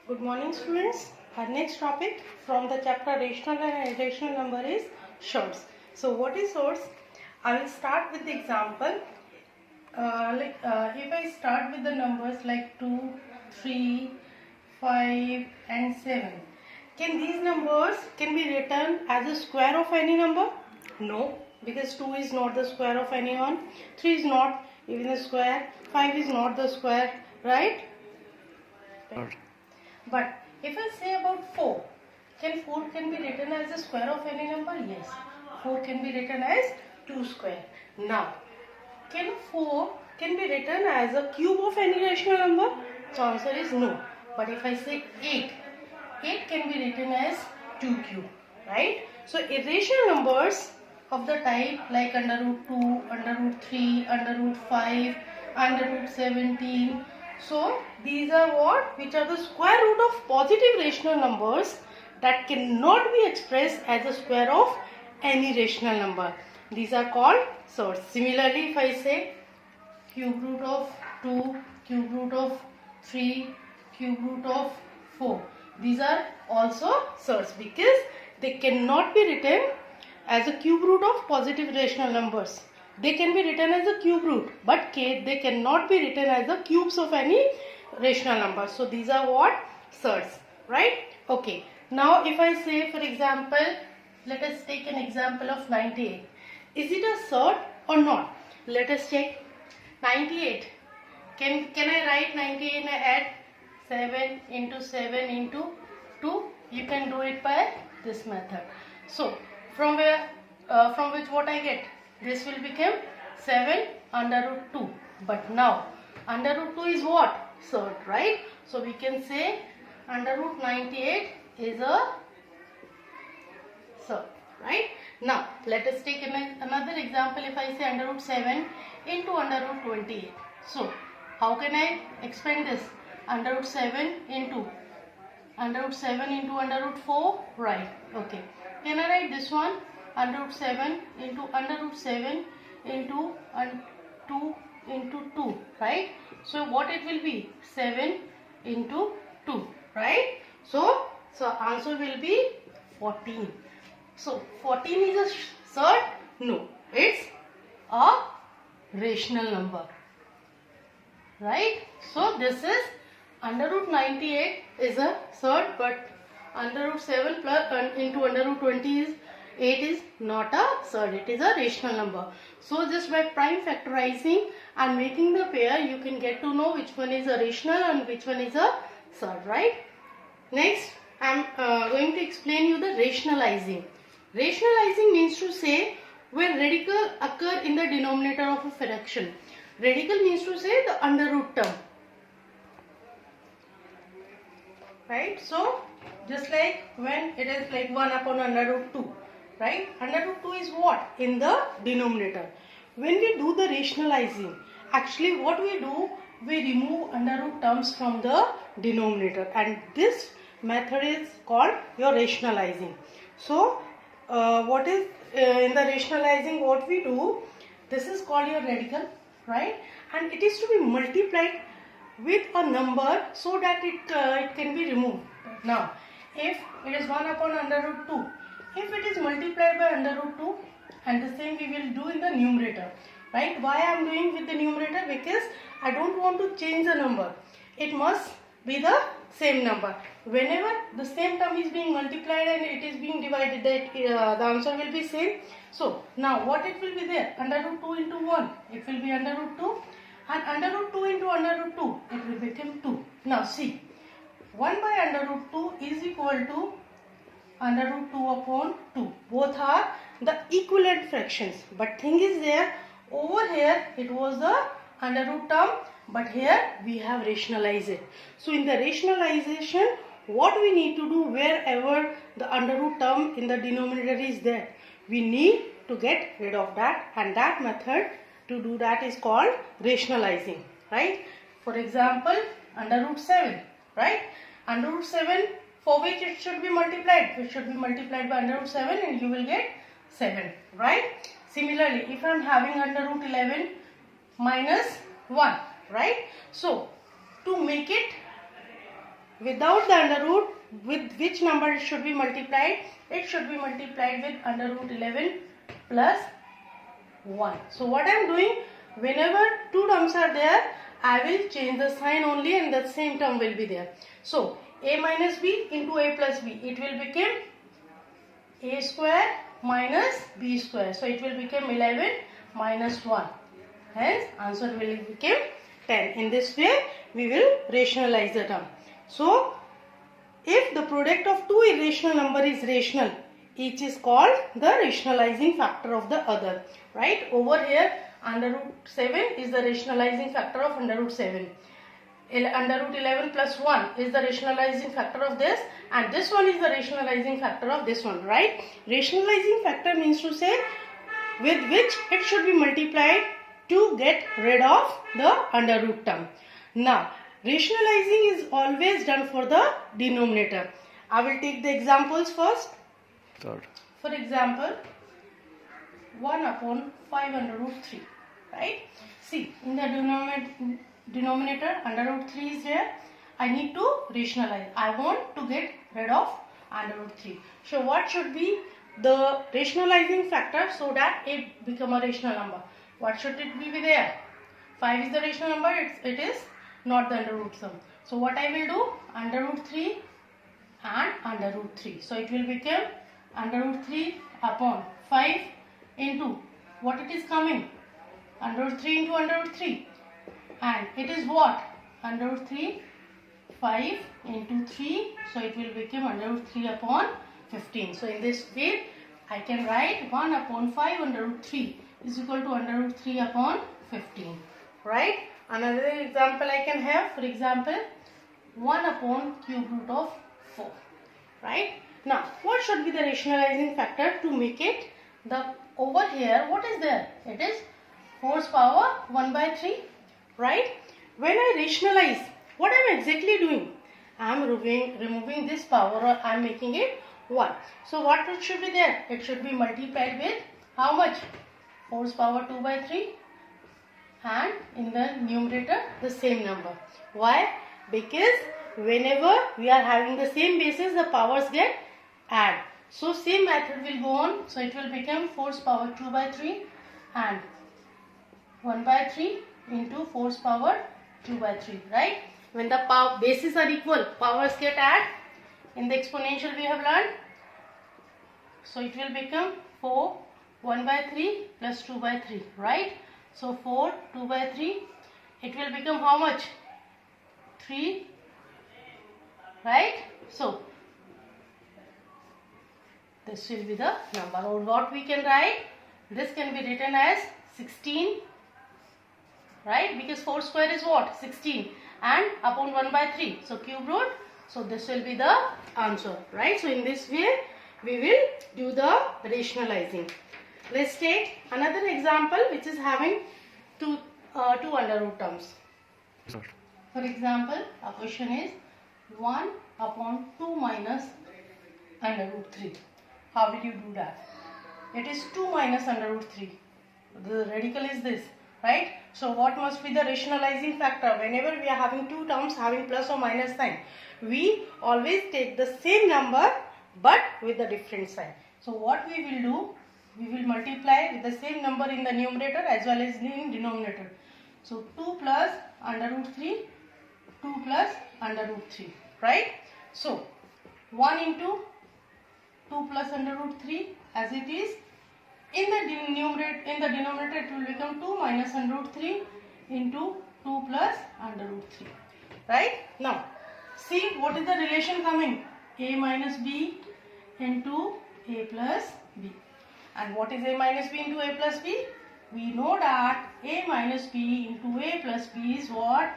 Good morning, students. Our next topic from the chapter rational and irrational number is sorts. So what is sorts? I will start with the example. If I start with the numbers like 2, 3, 5 and 7. Can these numbers can be written as a square of any number? No, because 2 is not the square of any one. 3 is not even the square. 5 is not the square, right? But if I say about 4, can 4 can be written as a square of any number? Yes. 4 can be written as 2 square. Now, can 4 can be written as a cube of any rational number? The answer is no. But if I say 8, 8 can be written as 2 cube, right? So irrational numbers of the type like under root 2, under root 3, under root 5, under root 17. So these are what? Which are the square root of positive rational numbers that cannot be expressed as a square of any rational number. These are called sorts. Similarly, if I say cube root of 2, cube root of 3, cube root of 4. These are also sorts because they cannot be written as a cube root of positive rational numbers. They can be written as a cube root, but they cannot be written as the cubes of any rational number. So these are what? Sorts, right? Okay. Now if I say, for example, let us take an example of 98. Is it a sort or not? Let us check. 98. Can I write 98 and add 7 into 7 into 2? You can do it by this method. So from where, from which what I get? This will become 7 under root 2. But now under root 2 is what? Sort, right? So we can say under root 98 is a sort, right? Now let us take another example. If I say under root 7 into under root 28. So how can I expand this? Under root 7 into under root 7 into under root 4, right? Okay. Can I write this one? Under root 7 into under root 7 into 2 into 2, right? So what it will be? 7 into 2, right? So answer will be 14. So 14 is a sort? No, it's a rational number, right? So this is under root 98 is a sort, but under root 7 plus into under root 20 is 8 is not a sort, it is a rational number. So just by prime factorizing and making the pair, you can get to know which one is a rational and which one is a sort, right? Next, I am going to explain you the rationalizing. Rationalizing means to say where radical occur in the denominator of a fraction. Radical means to say the under root term, right? So just like when it is like 1 upon under root 2, right? Under root 2 is what? In the denominator. When we do the rationalizing, actually what we do, we remove under root terms from the denominator, and this method is called your rationalizing. So what is in the rationalizing, what we do, this is called your radical, right? And it is to be multiplied with a number so that it can be removed. Now if it is 1 upon under root 2, if it is multiplied by under root 2, and the same we will do in the numerator, right? Why I am doing with the numerator? Because I don't want to change the number. It must be the same number. Whenever the same term is being multiplied and it is being divided, that the answer will be same. So now what it will be there? Under root 2 into 1, it will be under root 2, and under root 2 into under root 2, it will become 2. Now see, 1 by under root 2 is equal to under root 2 upon 2. Both are the equivalent fractions. But thing is there, over here it was the under root term, but here we have rationalized it. So in the rationalization, what we need to do, wherever the under root term in the denominator is there, we need to get rid of that, and that method to do that is called rationalizing, right? For example, under root 7, right? Under root 7, for which it should be multiplied. It should be multiplied by under root 7 and you will get 7, right? Similarly, if I am having under root 11 minus 1, right? So to make it without the under root, with which number it should be multiplied? It should be multiplied with under root 11 plus 1. So what I am doing, whenever two terms are there, I will change the sign only and the same term will be there. So a minus b into a plus b, it will become a square minus b square. So it will become 11 minus 1. Hence answer will become 10. In this way we will rationalize the term. So if the product of two irrational number is rational, each is called the rationalizing factor of the other. Right? Over here under root 7 is the rationalizing factor of under root 7. Under root 11 plus 1 is the rationalizing factor of this, and this one is the rationalizing factor of this one. Right? Rationalizing factor means to say with which it should be multiplied to get rid of the under root term. Now rationalizing is always done for the denominator. I will take the examples first. Third. For example, 1 upon 5 under root 3. Right? See, in the denominator under root 3 is there. I need to rationalize. I want to get rid of under root 3. So what should be the rationalizing factor so that it become a rational number? What should it be there? 5 is the rational number. It is not the under root sum. So what I will do? Under root 3 and under root 3. So it will become under root 3 upon 5 into what it is coming? Under root 3 into under root 3. And it is what? Under root 3, 5 into 3. So it will become under root 3 upon 15. So in this way I can write 1 upon 5 under root 3 is equal to under root 3 upon 15. Right? Another example I can have, for example, 1 upon cube root of 4. Right? Now, what should be the rationalizing factor to make it the over here? What is there? It is 4's power 1 by 3. Right? When I rationalize, what I am exactly doing? I am removing this power, or I am making it 1. So what it should be there? It should be multiplied with how much? 4's power 2 by 3. And in the numerator the same number. Why? Because whenever we are having the same basis, the powers get add. So same method will go on. So it will become 4's power 2 by 3 and 1 by 3 into 4's power 2 by 3. Right? When the bases are equal, powers get add. In the exponential we have learned. So it will become 4 1 by 3 plus 2 by 3. Right? So 4 2 by 3, it will become how much? 3. Right? So this will be the number. Or what we can write? This can be written as 16. Right? Because 4 square is what? 16. And upon 1 by 3. So cube root. So this will be the answer. Right? So in this way we will do the rationalizing. Let's take another example which is having two under root terms. Third. For example, our question is 1 upon 2 minus under root 3. How did you do that? It is 2 minus under root 3. The radical is this. Right? So what must be the rationalizing factor? Whenever we are having two terms having plus or minus sign, we always take the same number but with a different sign. So what we will do? We will multiply with the same number in the numerator as well as in denominator. So 2 plus under root 3, 2 plus under root 3. Right? So 1 into 2 plus under root 3 as it is. In the denominator it will become 2 minus under root 3 into 2 plus under root 3. Right? Now see what is the relation coming? A minus B into A plus B. And what is A minus B into A plus B? We know that A minus B into A plus B is what?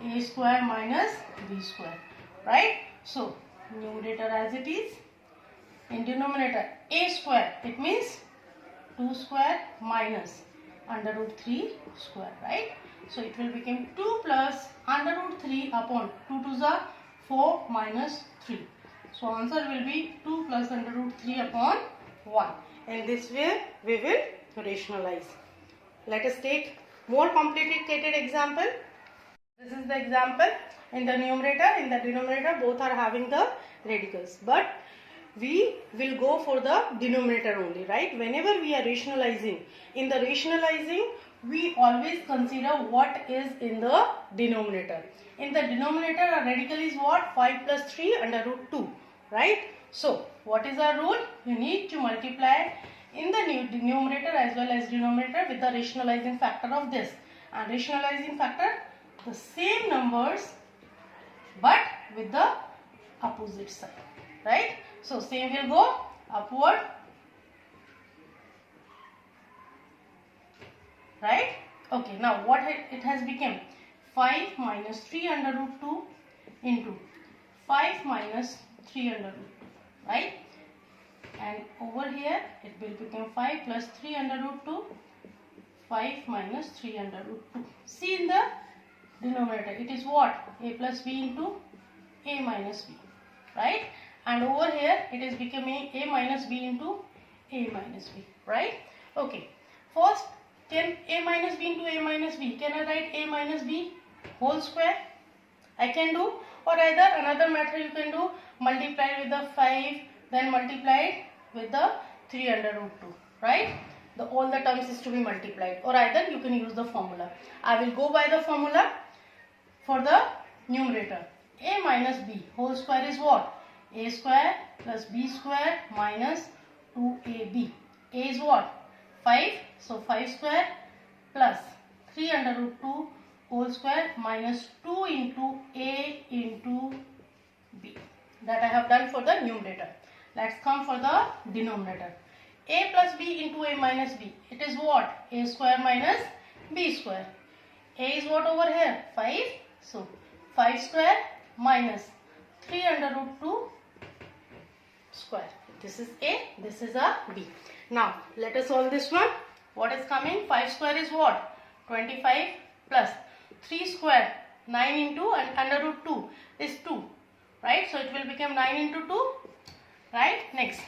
A square minus B square. Right? So, numerator as it is. In denominator, A square. It means 2 square minus under root 3 square. Right? So, it will become 2 plus under root 3 upon 2 to the 4 minus 3. So, answer will be 2 plus under root 3 upon 1. In this way, we will rationalize. Let us take more complicated example. This is the example. In the numerator, in the denominator, both are having the radicals, but we will go for the denominator only, right? Whenever we are rationalizing, in the rationalizing, we always consider what is in the denominator. In the denominator, our radical is what? 5 plus 3 under root 2, right? So, what is our rule? You need to multiply in the numerator as well as denominator with the rationalizing factor of this. And rationalizing factor, the same numbers but with the opposite side, right? So, same will go upward, right? Okay, now what it has become? 5 minus 3 under root 2 into 5 minus 3 under root 2, right? And over here it will become 5 plus 3 under root 2, 5 minus 3 under root 2. See in the denominator, it is what? A plus b into a minus b, right? And over here it is becoming a minus b into a minus b, right? Okay, first, can a minus b into a minus b, can I write a minus b whole square? I can do, or either another method you can do, multiply with the 5, then multiply it with the 3 under root 2, right? All the terms is to be multiplied, or either you can use the formula. I will go by the formula for the numerator. A minus b whole square is what? A square plus b square minus 2ab. A is what? 5. So 5 square plus 3 under root 2 whole square minus 2 into a into b. That I have done for the numerator. Let's come for the denominator. A plus b into a minus b. It is what? A square minus b square. A is what over here? 5. So 5 square minus 3 under root 2 square. This is A, this is a B. Now let us solve this one. What is coming? 5 square is what? 25 plus 3 square, 9 into and under root 2 is 2, right? So it will become 9 into 2, right? Next,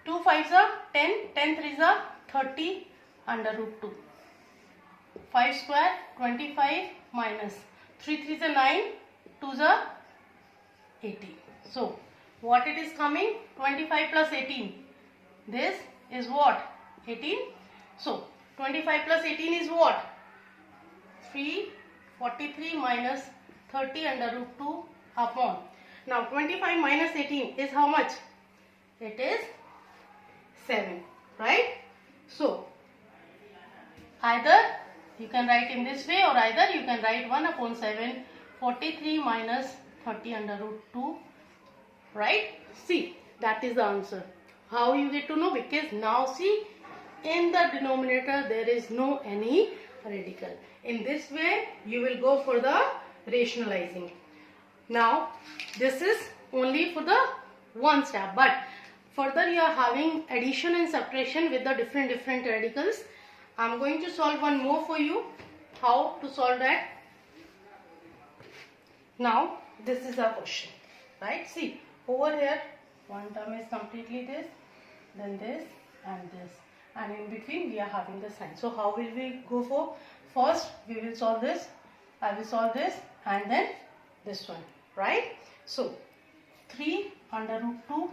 2 5s are 10, 10 3s are 30 under root 2. 5 square 25 minus 3 3s are 9, 2s are 18. So what it is coming? 25 plus 18. This is what? 18. So 25 plus 18 is what? 343 minus 30 under root 2 upon. Now 25 minus 18 is how much? It is 7, right? So either you can write in this way, or either you can write 1 upon 7, 43 minus 30 under root 2, right? See, that is the answer. How you get to know? Because now see, in the denominator there is no any radical. In this way you will go for the rationalizing. Now this is only for the one step, but further you are having addition and subtraction with the different radicals. I am going to solve one more for you. How to solve that? Now this is a question, right? See, over here one term is completely this, then this and this, and in between we are having the sign. So how will we go for? First we will solve this, I will solve this, and then this one, right? So 3 under root 2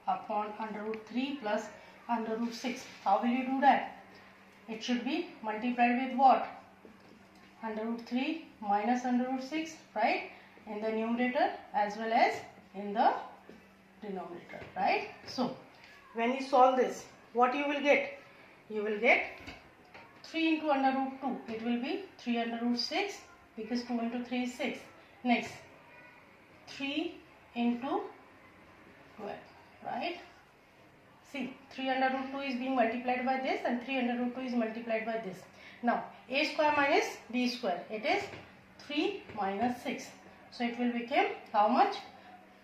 upon under root 3 plus under root 6. How will you do that? It should be multiplied with what? Under root 3 minus under root 6, right? In the numerator as well as in the denominator, right? So when you solve this, what you will get? You will get 3 into under root 2. It will be 3 under root 6, because 2 into 3 is 6. Next, 3 into 12, right? See, 3 under root 2 is being multiplied by this, and 3 under root 2 is multiplied by this. Now, a square minus b square, it is 3 minus 6. So it will become how much?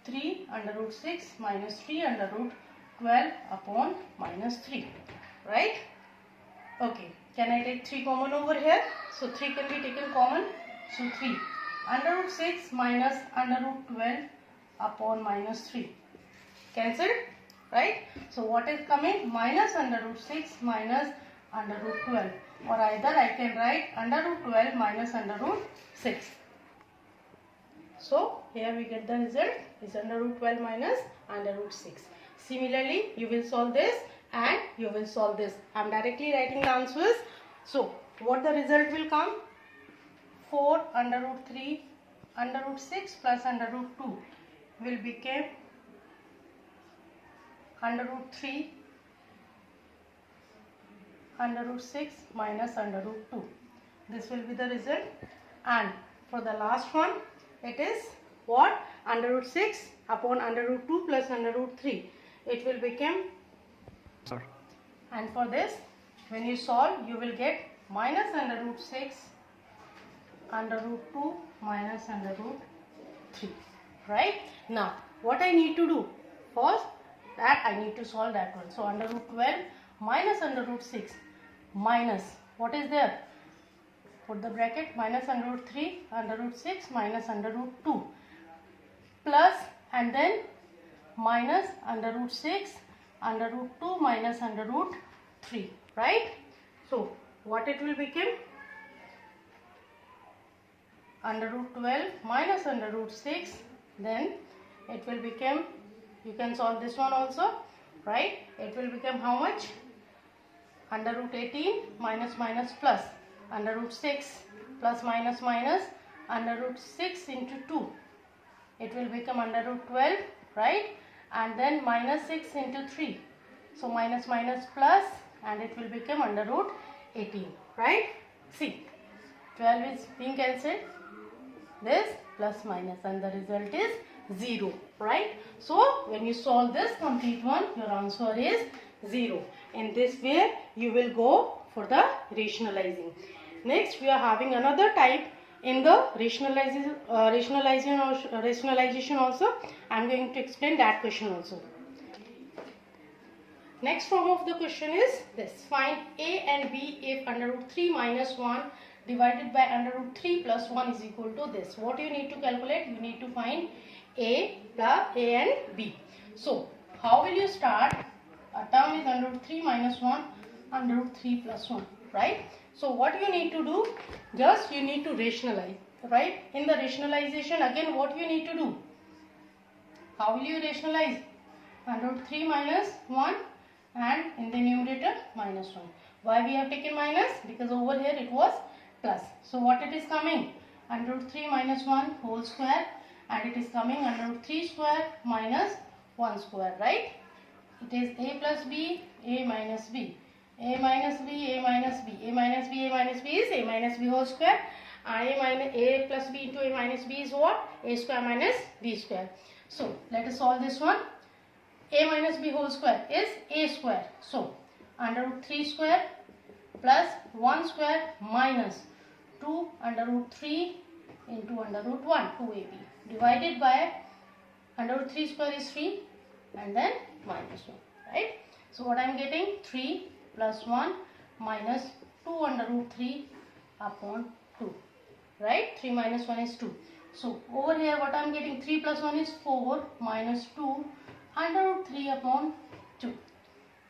3 under root 6 minus 3 under root 12 upon minus 3, right? Okay, can I take 3 common over here? So 3 can be taken common. So 3 under root 6 minus under root 12 upon minus 3. Cancelled, right? So what is coming? Minus under root 6 minus under root 12. or either I can write under root 12 minus under root 6. So here we get the result is under root 12 minus under root 6. Similarly, you will solve this and you will solve this. I am directly writing the answers. So what the result will come? 4 under root 3 under root 6 plus under root 2 will become under root 3 under root 6 minus under root 2. This will be the result. And for the last one, it is what? Under root 6 upon under root 2 plus under root 3. It will become, and for this, when you solve, you will get minus under root 6 under root 2 minus under root 3. Right? Now, what I need to do? First, that I need to solve that one. So, under root 12 minus under root 6 minus, what is there? Put the bracket, minus under root 3 under root 6 minus under root 2 plus, and then minus under root 6 under root 2 minus under root 3. Right? So, what it will become? Under root 12 minus under root 6, then it will become, you can solve this one also, right? It will become how much? Under root 18 minus minus plus under root 6 plus minus minus under root 6 into 2. It will become under root 12, right? And then minus 6 into 3. So minus minus plus, and it will become under root 18, right? See, 12 is being cancelled. This plus minus, and the result is 0, right? So when you solve this complete one, your answer is 0. In this way, you will go for the rationalizing. Next, we are having another type in the rationalization also. I am going to explain that question also. Next form of the question is this. Find a and b if under root 3 minus 1 divided by under root 3 plus 1 is equal to this. What you need to calculate? You need to find a plus a and b. So, how will you start? A term is under root 3 minus 1 under root 3 plus 1, right? So, what you need to do? Just you need to rationalize, right? In the rationalization, again what you need to do? How will you rationalize? Under root 3 minus 1 and in the numerator minus 1. Why we have taken minus? Because over here it was plus. So what it is coming? Under root 3 minus 1 whole square, and it is coming under root 3 square minus 1 square, right? It is a plus b, a minus b, a minus b, a minus b, a minus b, a minus b is a minus b whole square. A plus b into a minus b is what? A square minus b square. So let us solve this one. A minus b whole square is a square. So under root 3 square plus 1 square minus 2 under root 3 into under root 1, 2ab, divided by under root 3 square is 3 and then minus 1, right? So what I am getting? 3 plus 1 minus 2 under root 3 upon 2, right? 3 minus 1 is 2. So over here what I am getting? 3 plus 1 is 4 minus 2 under root 3 upon 2,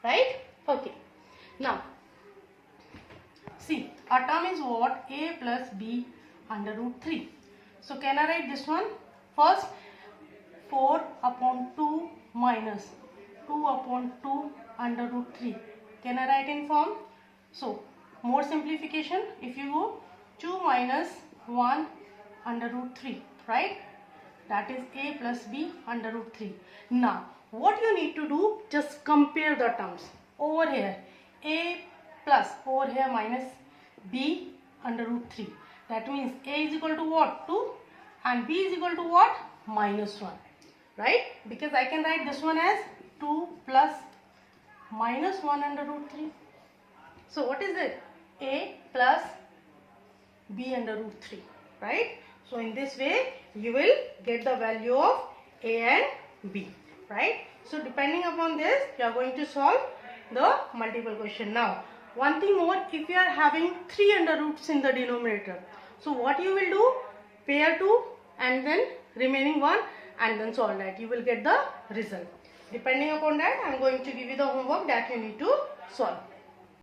right? Okay. Now, see, our term is what? A plus b under root 3. So can I write this one? First, 4 upon 2 minus 2 upon 2 under root 3. Can I write in form? So, more simplification, if you go 2 minus 1 under root 3, right? That is a plus b under root 3. Now, what you need to do? Just compare the terms. Over here, a plus, over here minus b under root 3. That means a is equal to what? 2 and b is equal to what? Minus 1. Right? Because I can write this one as 2 plus minus 1 under root 3. So what is it? A plus b under root 3. Right? So in this way you will get the value of a and b. Right? So depending upon this you are going to solve the multiple question. Now one thing more, if you are having 3 under roots in the denominator, so what you will do? Pair 2 and then remaining 1 and then solve that. You will get the result. Depending upon that, I am going to give you the homework that you need to solve.